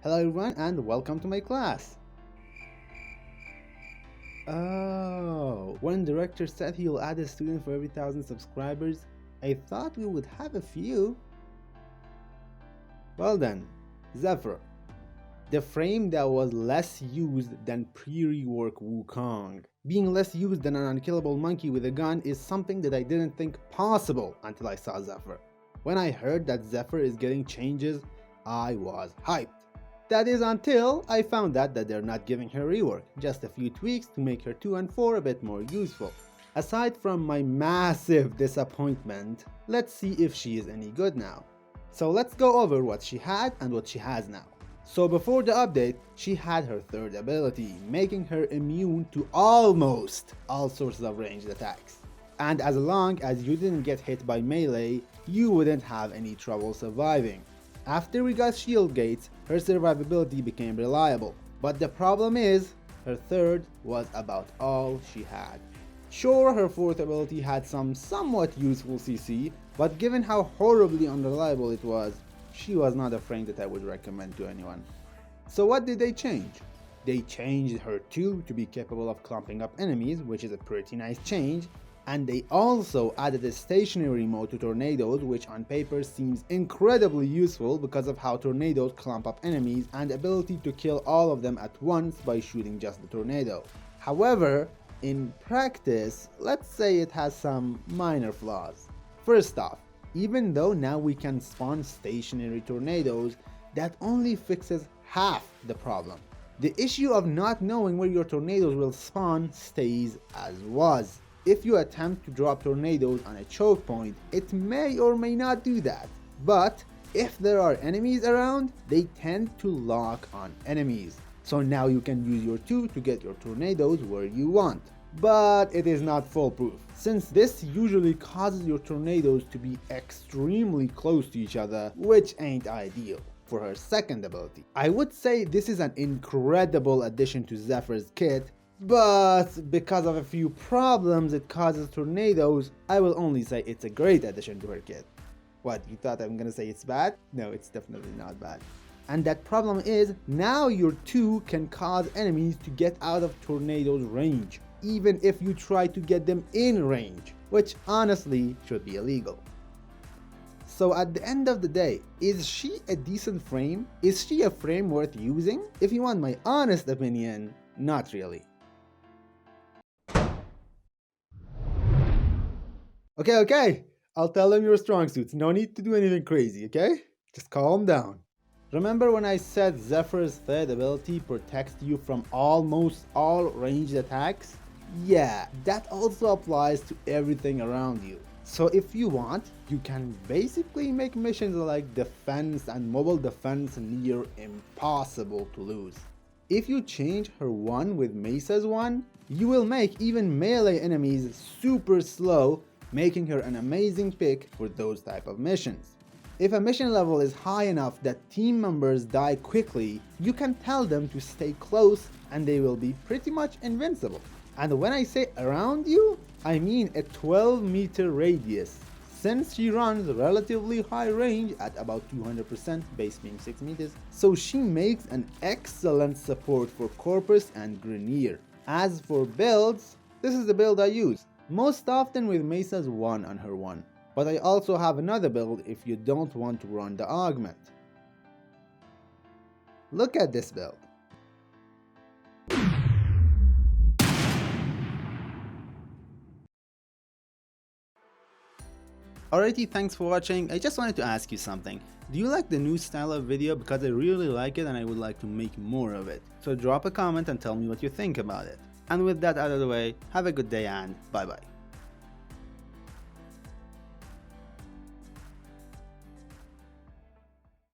Hello everyone and welcome to my class. Oh, when director said he'll add a student for every 1,000 subscribers, I thought we would have a few. Well then, Zephyr. The frame that was less used than pre-rework Wukong. Being less used than an unkillable monkey with a gun is something that I didn't think possible until I saw Zephyr. When I heard that Zephyr is getting changes, I was hyped. That is until I found out that they're not giving her rework, just a few tweaks to make her 2 and 4 a bit more useful. Aside from my massive disappointment, let's see if she is any good now. So let's go over what she had and what she has now. So before the update, she had her third ability, making her immune to almost all sorts of ranged attacks. And as long as you didn't get hit by melee, you wouldn't have any trouble surviving. After we got shield gates, her survivability became reliable. But the problem is, her third was about all she had. Sure, her fourth ability had some somewhat useful CC, but given how horribly unreliable it was, she was not a frame that I would recommend to anyone. So what did they change? They changed her 2 to be capable of clumping up enemies, which is a pretty nice change, and they also added a stationary mode to tornadoes, which on paper seems incredibly useful because of how tornadoes clump up enemies and ability to kill all of them at once by shooting just the tornado. However, in practice, let's say it has some minor flaws. First off, even though now we can spawn stationary tornadoes, that only fixes half the problem. The issue of not knowing where your tornadoes will spawn stays as was. If you attempt to drop tornadoes on a choke point, it may or may not do that. But if there are enemies around, they tend to lock on enemies. So now you can use your 2 to get your tornadoes where you want. But it is not foolproof, since this usually causes your tornadoes to be extremely close to each other, which ain't ideal for her second ability. I would say this is an incredible addition to Zephyr's kit, but because of a few problems it causes tornadoes, I will only say it's a great addition to her kit. What, you thought I'm gonna say it's bad? No, it's definitely not bad. And that problem is, now your 2 can cause enemies to get out of tornadoes range, even if you try to get them in range, which honestly should be illegal. So at the end of the day, is she a decent frame? Is she a frame worth using? If you want my honest opinion, not really. Okay, I'll tell them your strong suits, no need to do anything crazy, okay? Just calm down. Remember when I said Zephyr's third ability protects you from almost all ranged attacks? Yeah, that also applies to everything around you. So if you want, you can basically make missions like defense and mobile defense near impossible to lose. If you change her 1 with Mesa's 1, you will make even melee enemies super slow, making her an amazing pick for those type of missions. If a mission level is high enough that team members die quickly, you can tell them to stay close and they will be pretty much invincible. And when I say around you, I mean a 12-meter radius, since she runs relatively high range at about 200%, base being 6 meters, so she makes an excellent support for Corpus and Grineer. As for builds, this is the build I use, most often with Mesa's 1 on her 1, but I also have another build if you don't want to run the augment. Look at this build. Alrighty, thanks for watching. I just wanted to ask you something. Do you like the new style of video? Because I really like it and I would like to make more of it. So drop a comment and tell me what you think about it. And with that out of the way, have a good day and bye bye.